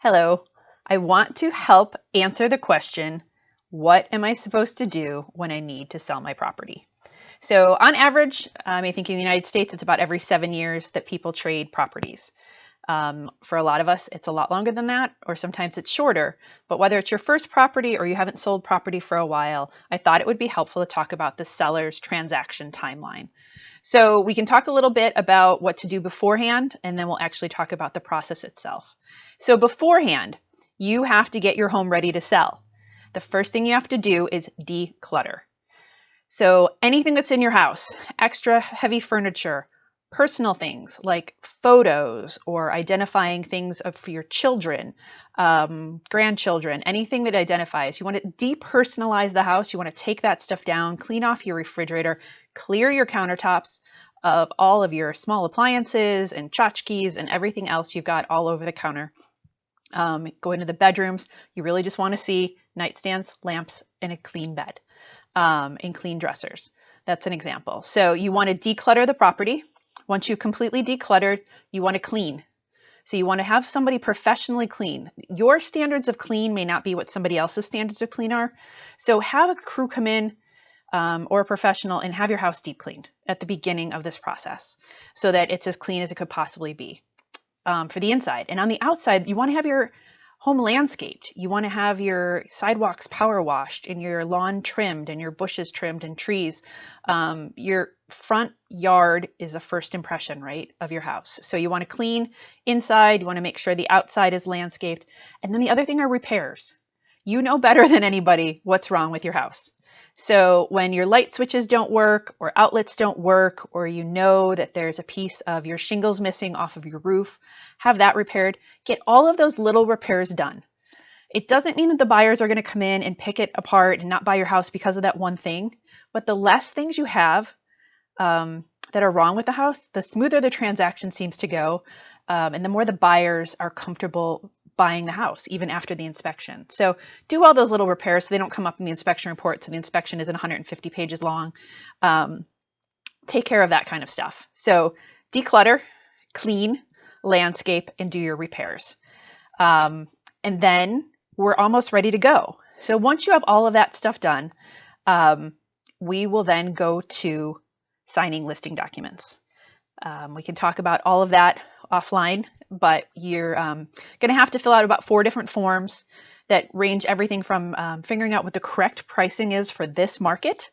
Hello, I want to help answer the question, what am I supposed to do when I need to sell my property? So on average, I think in the United States, it's about every 7 years that people trade properties. For a lot of us, it's a lot longer than that, or sometimes it's shorter. But whether it's your first property or you haven't sold property for a while, I thought it would be helpful to talk about the seller's transaction timeline. So we can talk a little bit about what to do beforehand, and then we'll actually talk about the process itself. So beforehand, you have to get your home ready to sell. The first thing you have to do is declutter. So anything that's in your house, extra heavy furniture, personal things like photos or identifying things for your children, grandchildren, anything that identifies. You want to depersonalize the house. You want to take that stuff down, clean off your refrigerator, clear your countertops of all of your small appliances and tchotchkes and everything else you've got all over the counter. Go into the bedrooms. You really just want to see nightstands, lamps, and a clean bed, and clean dressers. That's an example. So you want to declutter the property. Once you've completely decluttered, you want to clean. So you want to have somebody professionally clean. Your standards of clean may not be what somebody else's standards of clean are. So have a crew come in or a professional and have your house deep cleaned at the beginning of this process so that it's as clean as it could possibly be for the inside. And on the outside, you want to have your home landscaped. You want to have your sidewalks power washed and your lawn trimmed and your bushes trimmed and trees. Your front yard is a first impression, right, of your house. So you want to clean inside. You want to make sure the outside is landscaped. And then the other thing are repairs. You know better than anybody what's wrong with your house. So when your light switches don't work or outlets don't work, or you know that there's a piece of your shingles missing off of your roof, have that repaired. Get all of those little repairs done. It doesn't mean that the buyers are going to come in and pick it apart and not buy your house because of that one thing. But the less things you have that are wrong with the house, the smoother the transaction seems to go, and the more the buyers are comfortable buying the house, even after the inspection. So do all those little repairs so they don't come up in the inspection report, so the inspection isn't 150 pages long. Take care of that kind of stuff. So declutter, clean, landscape, and do your repairs. And then we're almost ready to go. So once you have all of that stuff done, we will then go to signing listing documents. We can talk about all of that offline, but you're going to have to fill out about 4 different forms that range everything from figuring out what the correct pricing is for this market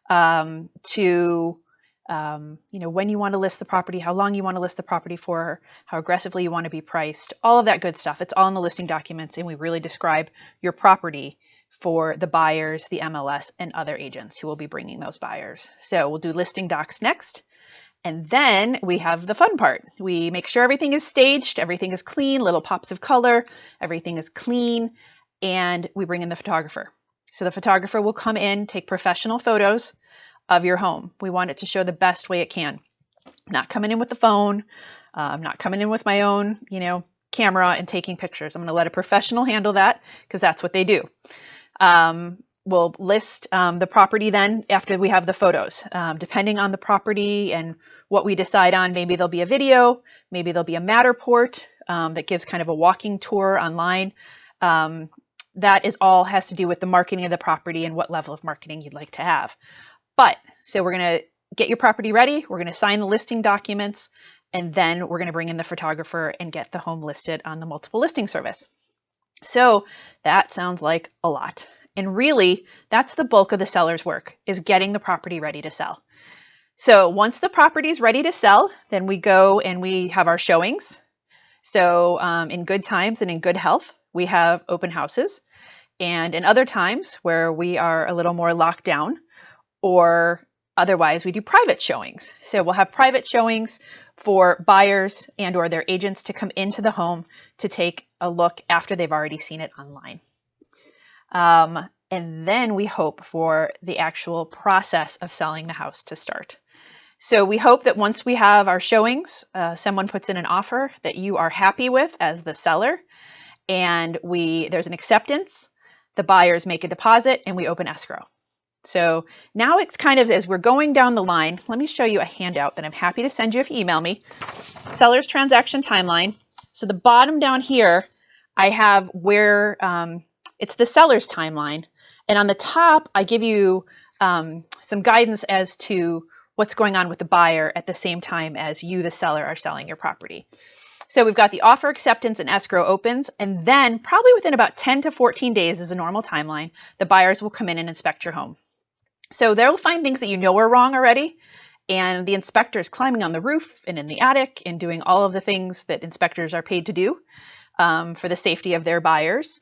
to when you want to list the property, how long you want to list the property for, how aggressively you want to be priced, all of that good stuff. It's all in the listing documents, and we really describe your property for the buyers, the MLS, and other agents who will be bringing those buyers. So we'll do listing docs next. And then we have the fun part. We make sure everything is staged, everything is clean, little pops of color, everything is clean, and we bring in the photographer. So the photographer will come in, take professional photos of your home. We want it to show the best way it can. Not coming in with the phone, not coming in with my own, camera and taking pictures. I'm going to let a professional handle that because that's what they do. We'll list the property then after we have the photos. Depending on the property and what we decide on, maybe there'll be a video, maybe there'll be a Matterport that gives kind of a walking tour online. That is all has to do with the marketing of the property and what level of marketing you'd like to have. So we're going to get your property ready. We're going to sign the listing documents, and then we're going to bring in the photographer and get the home listed on the multiple listing service. So that sounds like a lot. And really, that's the bulk of the seller's work, is getting the property ready to sell. So once the property is ready to sell, then we go and we have our showings. So in good times and in good health, we have open houses. And in other times where we are a little more locked down, or otherwise we do private showings. So we'll have private showings for buyers and or their agents to come into the home to take a look after they've already seen it online. And then we hope for the actual process of selling the house to start. So we hope that once we have our showings, someone puts in an offer that you are happy with as the seller, and there's an acceptance, the buyers make a deposit, and we open escrow. So now it's kind of, as we're going down the line, let me show you a handout that I'm happy to send you if you email me. Seller's transaction timeline. So the bottom down here, I have where it's the seller's timeline. And on the top, I give you some guidance as to what's going on with the buyer at the same time as you, the seller, are selling your property. So we've got the offer acceptance and escrow opens, and then probably within about 10 to 14 days is a normal timeline, the buyers will come in and inspect your home. So they'll find things that you know are wrong already, and the inspector is climbing on the roof and in the attic and doing all of the things that inspectors are paid to do for the safety of their buyers.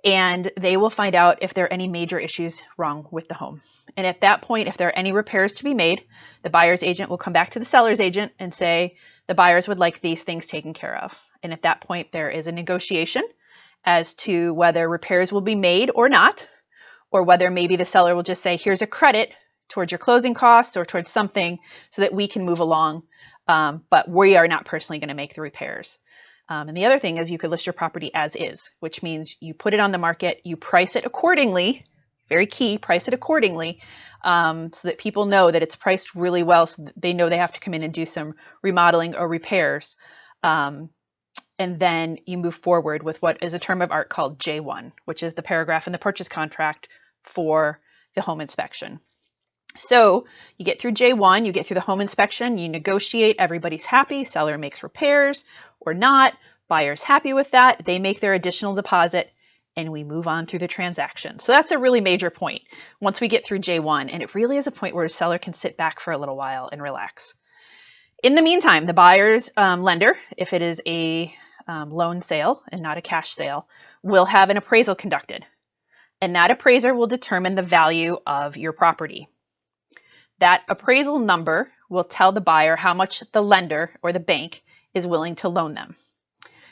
And they will find out if there are any major issues wrong with the home. And at that point, if there are any repairs to be made, the buyer's agent will come back to the seller's agent and say, the buyers would like these things taken care of. And at that point, there is a negotiation as to whether repairs will be made or not, or whether maybe the seller will just say, here's a credit towards your closing costs or towards something so that we can move along, but we are not personally going to make the repairs. And the other thing is you could list your property as is, which means you put it on the market, you price it accordingly, very key, price it accordingly, so that people know that it's priced really well, so that they know they have to come in and do some remodeling or repairs. And then you move forward with what is a term of art called J1, which is the paragraph in the purchase contract for the home inspection. So you get through J1, you get through the home inspection, you negotiate, everybody's happy, seller makes repairs or not, buyer's happy with that, they make their additional deposit, and we move on through the transaction. So that's a really major point once we get through J1, and it really is a point where a seller can sit back for a little while and relax. In the meantime, the buyer's lender, if it is a loan sale and not a cash sale, will have an appraisal conducted, and that appraiser will determine the value of your property. That appraisal number will tell the buyer how much the lender or the bank is willing to loan them.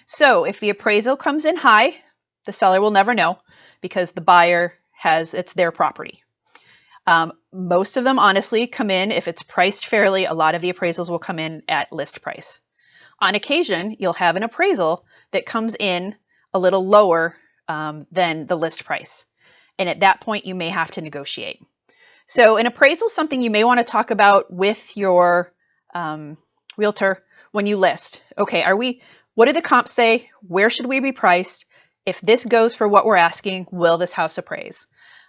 So if the appraisal comes in high, the seller will never know because the buyer it's their property. Most of them honestly come in, if it's priced fairly, a lot of the appraisals will come in at list price. On occasion, you'll have an appraisal that comes in a little lower than the list price. And at that point, you may have to negotiate. So an appraisal is something you may want to talk about with your realtor when you list. Okay, what do the comps say? Where should we be priced? If this goes for what we're asking, will this house appraise?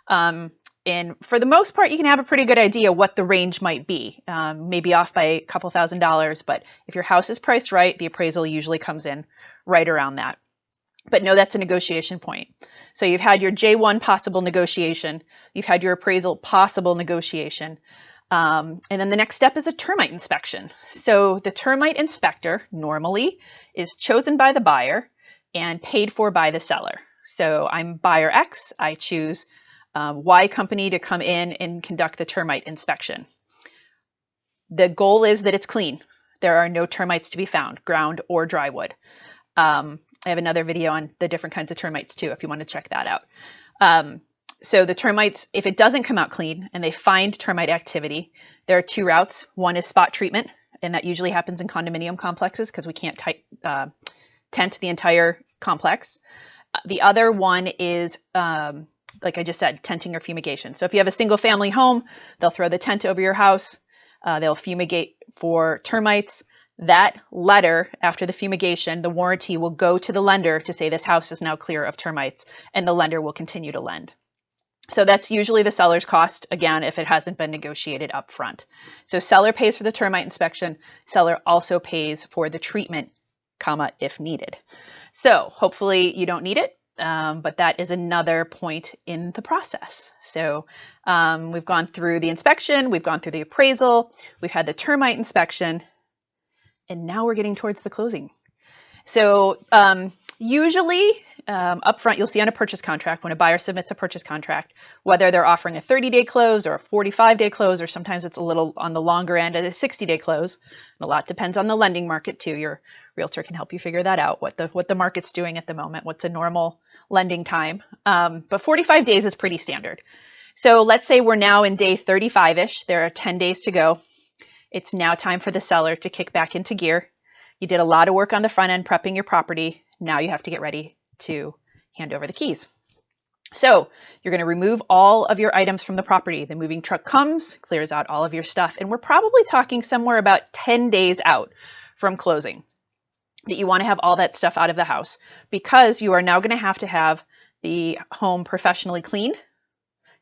And for the most part, you can have a pretty good idea what the range might be. Maybe off by a couple $1,000s, but if your house is priced right, the appraisal usually comes in right around that. But no, that's a negotiation point. So you've had your J1 possible negotiation, you've had your appraisal possible negotiation, and then the next step is a termite inspection. So the termite inspector normally is chosen by the buyer and paid for by the seller. So I'm buyer X, I choose Y company to come in and conduct the termite inspection. The goal is that it's clean. There are no termites to be found, ground or dry wood. I have another video on the different kinds of termites too, if you want to check that out. So the termites, if it doesn't come out clean and they find termite activity, there are two routes. One is spot treatment, and that usually happens in condominium complexes because we can't tent the entire complex. The other one is, like I just said, tenting or fumigation. So if you have a single family home, they'll throw the tent over your house. They'll fumigate for termites. That letter, after the fumigation, the warranty will go to the lender to say this house is now clear of termites, and the lender will continue to lend. So that's usually the seller's cost, again, if it hasn't been negotiated up front. So seller pays for the termite inspection. Seller also pays for the treatment, if needed. So hopefully you don't need it, but that is another point in the process. So we've gone through the inspection, we've gone through the appraisal, we've had the termite inspection, and now we're getting towards the closing. So usually up front, you'll see on a purchase contract, when a buyer submits a purchase contract, whether they're offering a 30-day close or a 45-day close, or sometimes it's a little on the longer end at a 60-day close. And a lot depends on the lending market too. Your realtor can help you figure that out, what the market's doing at the moment, what's a normal lending time. But 45 days is pretty standard. So let's say we're now in day 35-ish. There are 10 days to go. It's now time for the seller to kick back into gear. You did a lot of work on the front end prepping your property. Now you have to get ready to hand over the keys. So you're going to remove all of your items from the property. The moving truck comes, clears out all of your stuff, and we're probably talking somewhere about 10 days out from closing. that you want to have all that stuff out of the house, because you are now going to have the home professionally cleaned.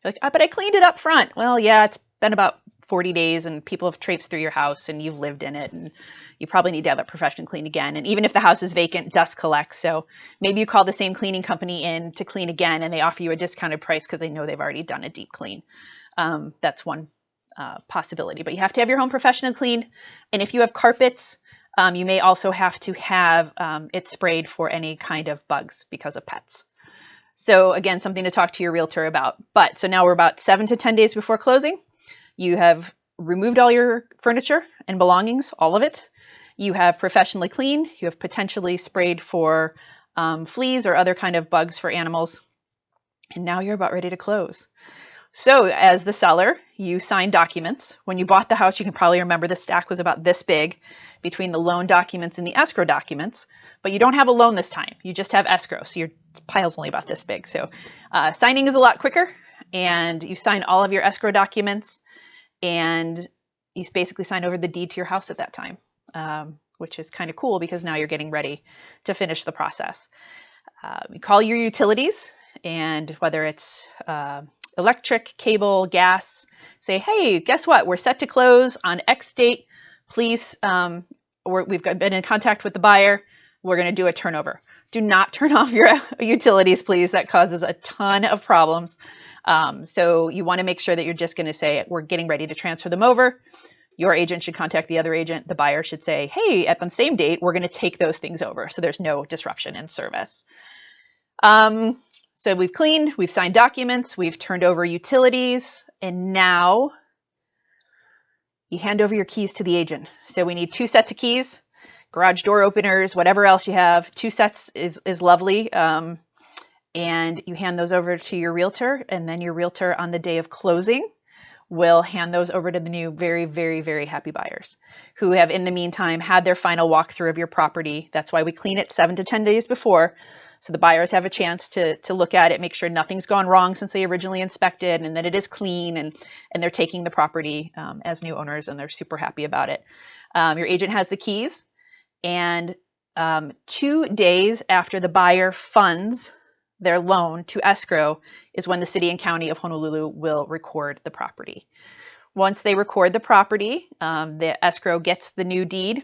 You're like, but I cleaned it up front. Well, yeah, it's been about 40 days and people have traipsed through your house and you've lived in it, and you probably need to have it professionally cleaned again. And even if the house is vacant, dust collects. So maybe you call the same cleaning company in to clean again, and they offer you a discounted price because they know they've already done a deep clean. That's one possibility, but you have to have your home professionally cleaned. And if you have carpets, you may also have to have it sprayed for any kind of bugs because of pets. So again, something to talk to your realtor about. But so now we're about 7 to 10 days before closing. You have removed all your furniture and belongings, all of it. You have professionally cleaned. You have potentially sprayed for fleas or other kind of bugs for animals. And now you're about ready to close. So as the seller, you sign documents. When you bought the house, you can probably remember the stack was about this big between the loan documents and the escrow documents, but you don't have a loan this time. You just have escrow, so your pile's only about this big. So signing is a lot quicker, and you sign all of your escrow documents, and you basically sign over the deed to your house at that time, which is kind of cool because now you're getting ready to finish the process. You call your utilities, and whether it's electric, cable, gas, say, hey, guess what? We're set to close on X date. Please, we've been in contact with the buyer. We're going to do a turnover. Do not turn off your utilities, please. That causes a ton of problems. So you want to make sure that you're just going to say, we're getting ready to transfer them over. Your agent should contact the other agent. The buyer should say, hey, at the same date, we're going to take those things over. So there's no disruption in service. So we've cleaned, we've signed documents, we've turned over utilities, and now you hand over your keys to the agent. So we need 2 sets of keys, garage door openers, whatever else you have. 2 sets is lovely. And you hand those over to your realtor, and then your realtor on the day of closing will hand those over to the new very, very, very happy buyers who have in the meantime had their final walkthrough of your property. That's why we clean it 7 to 10 days before. So the buyers have a chance to look at it, make sure nothing's gone wrong since they originally inspected, and that it is clean, and they're taking the property as new owners, and they're super happy about it. Your agent has the keys, and 2 days after the buyer funds their loan to escrow is when the city and county of Honolulu will record the property. Once they record the property, the escrow gets the new deed,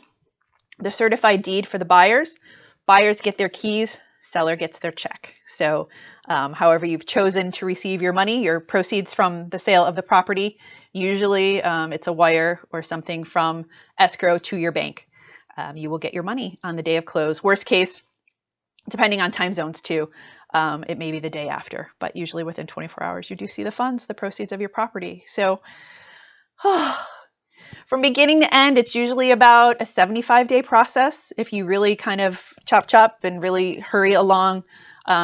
the certified deed for the buyers. Buyers get their keys, seller gets their check. So however you've chosen to receive your money, your proceeds from the sale of the property, usually it's a wire or something from escrow to your bank. You will get your money on the day of close. Worst case, depending on time zones too, it may be the day after, but usually within 24 hours, you do see the funds, the proceeds of your property. So from beginning to end, it's usually about a 75-day process if you really kind of chop and really hurry along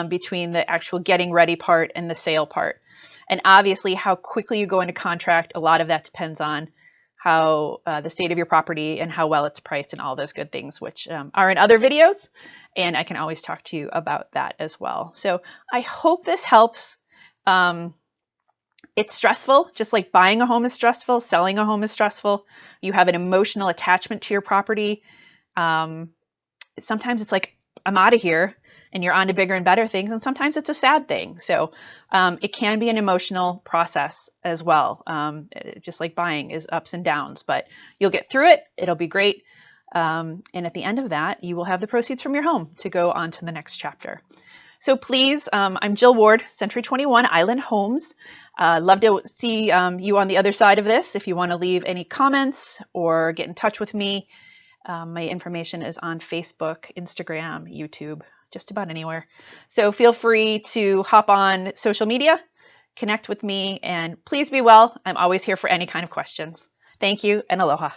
between the actual getting ready part and the sale part. And obviously how quickly you go into contract, a lot of that depends on how the state of your property and how well it's priced and all those good things, which are in other videos. And I can always talk to you about that as well. So I hope this helps. It's stressful, just like buying a home is stressful, selling a home is stressful. You have an emotional attachment to your property. Sometimes it's like, I'm out of here, and you're on to bigger and better things. And sometimes it's a sad thing. So it can be an emotional process as well. Just like buying is ups and downs, but you'll get through it. It'll be great. And at the end of that, you will have the proceeds from your home to go on to the next chapter. So please, I'm Jill Ward, Century 21 Island Homes. Love to see you on the other side of this. If you want to leave any comments or get in touch with me, my information is on Facebook, Instagram, YouTube, just about anywhere. So feel free to hop on social media, connect with me, and please be well. I'm always here for any kind of questions. Thank you, and aloha.